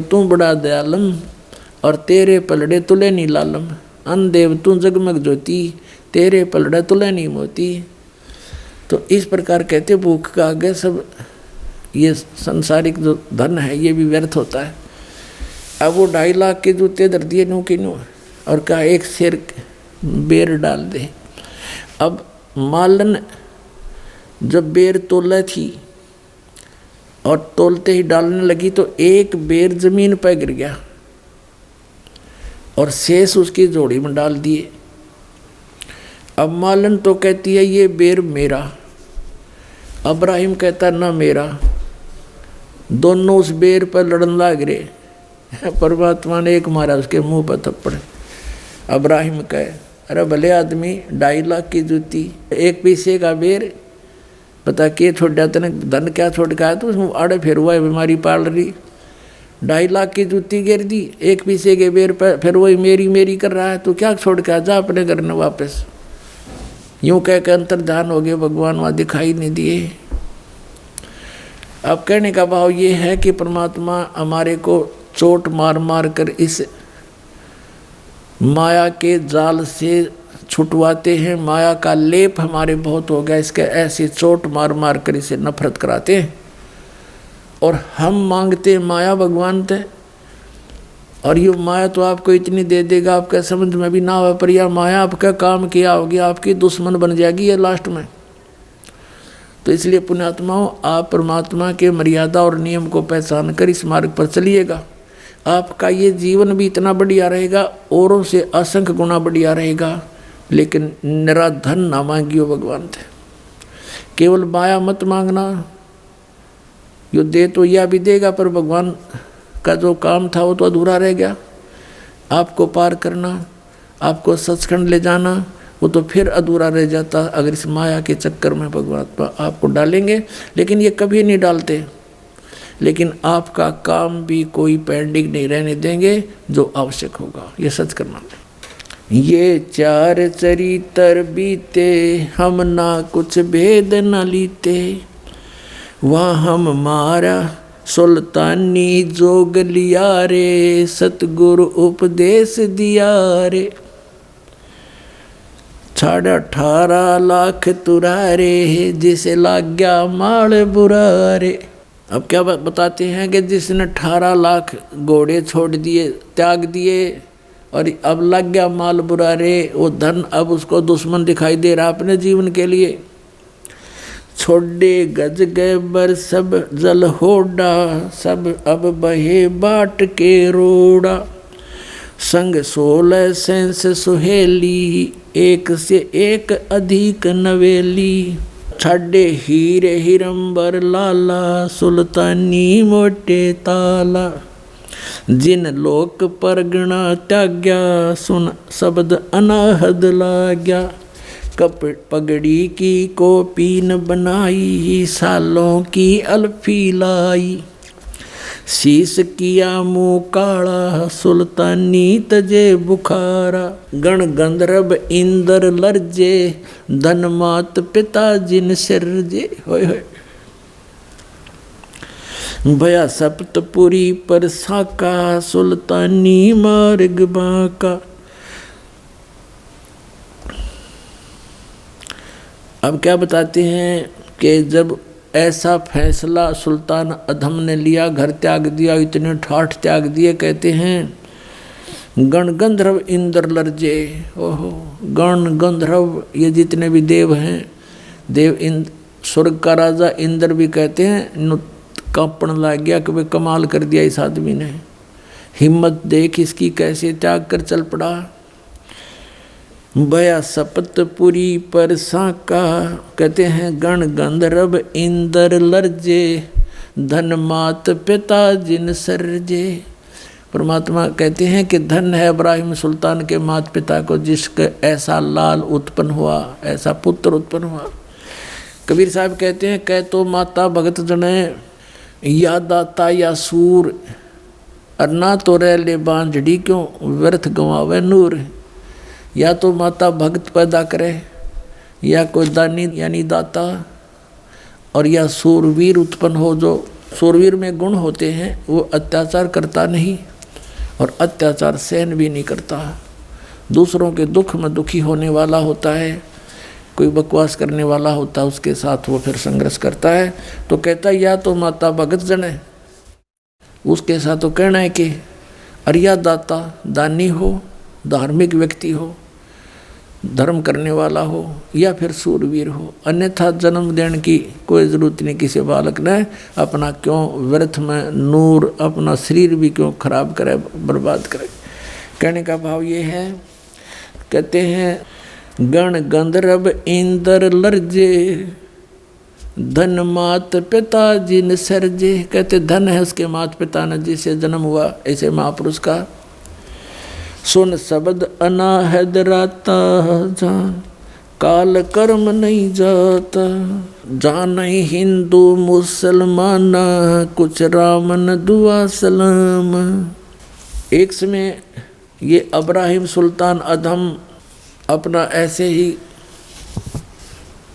तू बड़ा दयालम और तेरे पलड़े तुले नी लालम। अनदेव तू जगमग ज्योति तेरे पलड़े तुले नी मोती। तो इस प्रकार कहते भूख का आगे सब ये संसारिक जो धन है ये भी व्यर्थ होता है। अब वो 2.5 लाख के जूते धर दिए नू की नू और कहा एक शेर बेर डाल दे। अब मालन जब बेर तोला थी और तोलते ही डालने लगी तो एक बेर जमीन पर गिर गया और शेष उसकी जोड़ी में डाल दिए। अब मालन तो कहती है ये बेर मेरा, अब्राहिम कहता ना मेरा। दोनों उस बेर पर लड़न लाग रहे। परमात्मा ने एक मारा उसके मुंह पर थप्पड़। अब्राहिम कहे अरे भले आदमी 2.5 लाख की जूती एक पैसे का बेर पता के छोड़ जाते ने धन क्या छोड़ के आया तो उसमें आड़े फिर हुआ है बीमारी पाल रही। 2.5 लाख की जूती गिर दी एक पैसे के बेर पर फिर वही मेरी मेरी कर रहा है तो क्या छोड़ के आ जा अपने घर में वापस। यूं कह के अंतर्धान हो गए भगवान वहाँ दिखाई नहीं दिए। अब कहने का भाव ये है कि परमात्मा हमारे को चोट मार मार कर इस माया के जाल से छुटवाते हैं। माया का लेप हमारे बहुत हो गया, इसके ऐसी चोट मार मार कर इसे नफरत कराते हैं और हम मांगते माया भगवान थे। और ये माया तो आपको इतनी दे देगा आपके समझ में भी ना हो, पर यह माया आपका काम किया होगी आपकी दुश्मन बन जाएगी ये लास्ट में। तो इसलिए पुण्यात्माओं आप परमात्मा के मर्यादा और नियम को पहचान कर इस मार्ग पर चलिएगा। आपका ये जीवन भी इतना बढ़िया रहेगा, औरों से असंख्य गुना बढ़िया रहेगा। लेकिन निराधन ना मांगियो भगवान थे। केवल माया मत मांगना, यो दे तो यह भी देगा पर भगवान का जो काम था वो तो अधूरा रह गया। आपको पार करना, आपको सचखंड ले जाना वो तो फिर अधूरा रह जाता अगर इस माया के चक्कर में भगवान आपको डालेंगे। लेकिन ये कभी नहीं डालते। लेकिन आपका काम भी कोई पेंडिंग नहीं रहने देंगे जो आवश्यक होगा, ये सच करना। ये 4 चरित्र बीते हम ना कुछ भेद न लीते। वहाँ हम मारा सुल्तानी जोग लिया रे, सतगुरु उपदेश दिया रे। 18.5 लाख तुरारे जिसे लाग गया माल बुरा रे। अब क्या बताते हैं कि जिसने 18 लाख घोड़े छोड़ दिए त्याग दिए और अब लग गया माल बुरा रे, वो धन अब उसको दुश्मन दिखाई दे रहा अपने जीवन के लिए। छोड़े गज गए बर सब जल होड़ा, सब अब बहे बाट के रोड़ा। संग 16 सेंस सुहेली, एक से एक अधिक नवेली। छाडे हीरे हिरंबर लाला, सुल्तानी मोटे ताला। जिन लोक परगना त्याग्या, सुन शब्द अनाहद लाग्या। कप पगड़ी की कोपीन बनाई, सालों की अल्फी लाई। शीश किया मुँह काला, सुल्तानी तजे बुखारा। गण गंधर्व इंद्र लर्जे, धन मात पिता जिन सिरजे। होय होय भया सप्तपुरी पर साका, सुल्तानी मार्ग बाका। अब क्या बताते हैं कि जब ऐसा फैसला सुल्तान अधम ने लिया, घर त्याग दिया, इतने ठाठ त्याग दिए, कहते हैं गण गंधर्व इंद्र लर्जे। ओहो गण गंधर्व ये जितने भी देव हैं, देव स्वर्ग का राजा इंद्र भी कहते हैं कांपण लग गया कि भाई कमाल कर दिया इस आदमी ने, हिम्मत देख इसकी कैसे त्याग कर चल पड़ा। भया सपतपुरी पर साका, कहते हैं गण गंधर्व इंद्र लर्जे, धन मात पिता जिन सरजे। परमात्मा कहते हैं कि धन है इब्राहिम सुल्तान के माता पिता को जिसका ऐसा लाल उत्पन्न हुआ, ऐसा पुत्र उत्पन्न हुआ। कबीर साहब कहते हैं कह तो माता भगत जने या दाता या सूर, और ना तो रह ले बांझड़ी क्यों व्यर्थ गंवावे नूर। या तो माता भक्त पैदा करे, या कोई दानी यानी दाता, और या सूरवीर उत्पन्न हो जो शूरवीर में गुण होते हैं, वो अत्याचार करता नहीं और अत्याचार सहन भी नहीं करता। दूसरों के दुख में दुखी होने वाला होता है, कोई बकवास करने वाला होता है, उसके साथ वो फिर संघर्ष करता है। तो कहता है या तो माता भगत जन है, उसके साथ तो कहना है कि अरिया दाता, दानी हो, धार्मिक व्यक्ति हो, धर्म करने वाला हो, या फिर सूरवीर हो। अन्यथा जन्म देने की कोई ज़रूरत नहीं किसी बालक ने। अपना क्यों व्यर्थ में नूर, अपना शरीर भी क्यों खराब करे, बर्बाद करे। कहने का भाव ये है, कहते हैं गण गंधर्व इंद्र लर्जे, धन मात पिता जिन सरजे। कहते धन है उसके माता पिता ने जिसे जन्म हुआ, ऐसे महापुरुष का। सुन शब्द अनाहद राता, जान काल कर्म नहीं जाता, जान हिंदू मुसलमान, कुछ रामन दुआ सलाम। एक समय ये अब्राहिम सुल्तान अदम अपना ऐसे ही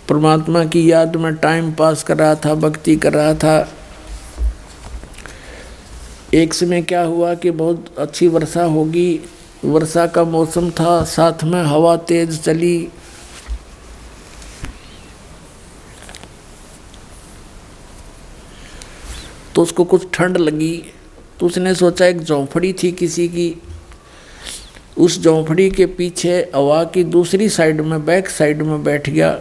परमात्मा की याद में टाइम पास कर रहा था, भक्ति कर रहा था। एक समय क्या हुआ कि बहुत अच्छी वर्षा होगी, वर्षा का मौसम था, साथ में हवा तेज चली। तो उसको कुछ ठंड लगी, तो उसने सोचा एक झोंपड़ी थी किसी की, उस झोंपड़ी के पीछे हवा की दूसरी साइड में, बैक साइड में बैठ गया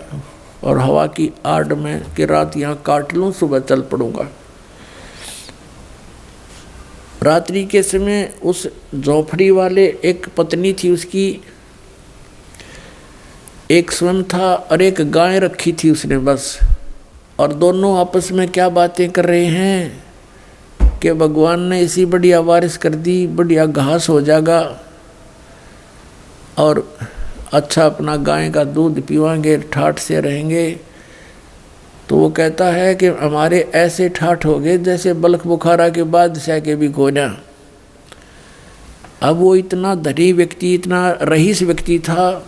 और हवा की आड़ में कि रात यहाँ काट लूँ, सुबह चल पड़ूंगा। रात्रि के समय उस झोंपड़ी वाले एक पत्नी थी उसकी, एक स्वयं था और एक गाय रखी थी उसने बस। और दोनों आपस में क्या बातें कर रहे हैं कि भगवान ने ऐसी बढ़िया बारिश कर दी, बढ़िया घास हो जाएगा और अच्छा अपना गाय का दूध पीवाएंगे, ठाठ से रहेंगे। तो वो कहता है कि हमारे ऐसे ठाठ हो गए जैसे बलख बुखारा के बादशाह के भी गोना। अब वो इतना धनी व्यक्ति, इतना रईस व्यक्ति था,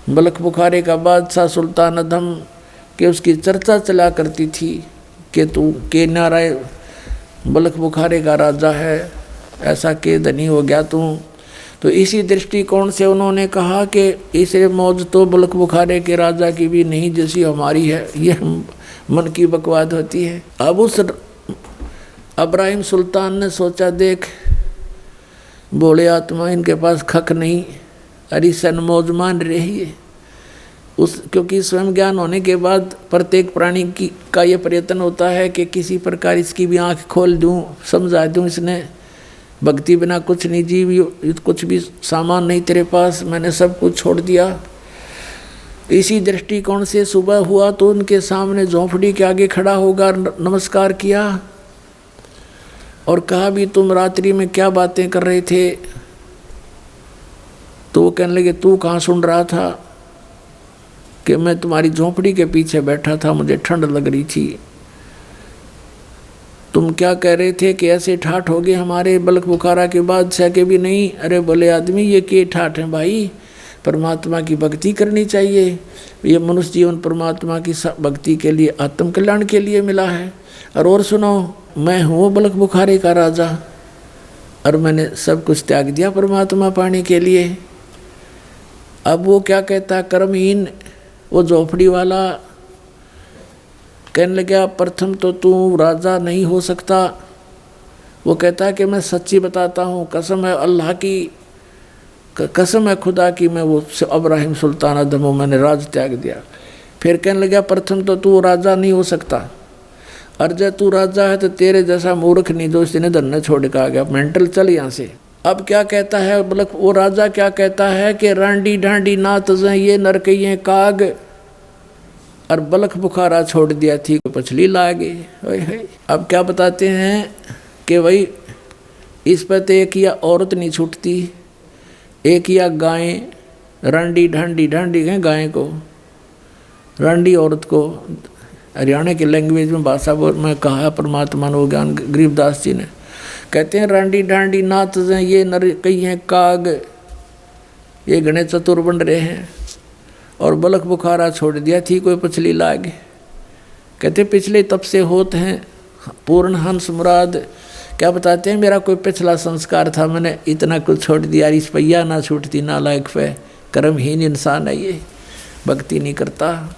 बलख बुखारे का बादशाह सुल्तान अदम, कि उसकी चर्चा चला करती थी कि तू के नाराय बलख बुखारे का राजा है, ऐसा के धनी हो गया तू। तो इसी दृष्टिकोण से उन्होंने कहा कि इसे मौज तो बलख बुखारे के राजा की भी नहीं जैसी हमारी है, ये मन की बकवाद होती है। अब उस अब्राहिम सुल्तान ने सोचा, देख बोले आत्मा, इनके पास खक नहीं, अरे सन मौज मान रही है उस, क्योंकि स्वयं ज्ञान होने के बाद प्रत्येक प्राणी की का ये प्रयत्न होता है कि किसी प्रकार इसकी भी आँख खोल दूँ, समझा दूँ। इसने भक्ति बिना कुछ नहीं, जीव कुछ भी सामान नहीं तेरे पास, मैंने सब कुछ छोड़ दिया। इसी दृष्टिकोण से सुबह हुआ तो उनके सामने झोंपड़ी के आगे खड़ा होकर नमस्कार किया और कहा भी तुम रात्रि में क्या बातें कर रहे थे। तो वो कहने लगे तू कहाँ सुन रहा था? कि मैं तुम्हारी झोंपड़ी के पीछे बैठा था, मुझे ठंड लग रही थी। तुम क्या कह रहे थे कि ऐसे ठाठ हो गए हमारे बलख बुखारा के बादशाह के भी नहीं। अरे बोले आदमी, ये के ठाठ हैं भाई, परमात्मा की भक्ति करनी चाहिए। ये मनुष्य जीवन परमात्मा की भक्ति के लिए, आत्म कल्याण के लिए मिला है। और सुनो, मैं हूँ बलख बुखारे का राजा और मैंने सब कुछ त्याग दिया परमात्मा पाने के लिए। अब वो क्या कहता, कर्महीन वो झोपड़ी वाला कहने लगा, प्रथम तो तू राजा नहीं हो सकता। वो कहता है कि मैं सच्ची बताता हूँ, कसम है अल्लाह की, कसम है खुदा की, मैं वो अब्राहिम सुल्तान अदम, मैंने राज त्याग दिया। फिर कहने लगा, प्रथम तो तू राजा नहीं हो सकता, और जब तू राजा है तो तेरे जैसा मूर्ख नहीं जो इसने धन्य छोड़ के आ गया, मेंटल, चल यहाँ से। अब क्या कहता है वो राजा, क्या कहता है कि रांडी ढांडी नात ये नरकइये काग, और बलख बुखारा छोड़ दिया थी पछली लागे। अब क्या बताते हैं कि भाई इस पर तो एक या औरत नहीं छूटती, एक या गाय, रांडी ढांडी, ढांडी है गाय को, रांडी औरत को। हरियाणा की लैंग्वेज में भाषा में कहा परमात्मा ने, ज्ञान गरीबदास जी ने, कहते हैं रांडी ढांडी नात ये नर कई हैं काग, ये घने चतुर बन रहे हैं। और बलख बुखारा छोड़ दिया थी कोई पछली लाग। कहते पिछले तब से होते हैं पूर्ण हंस मुराद क्या बताते हैं, मेरा कोई पिछला संस्कार था, मैंने इतना कुछ छोड़ दिया, इस पहिया ना छूटती नालायक पे, कर्महीन इंसान है ये, भक्ति नहीं करता।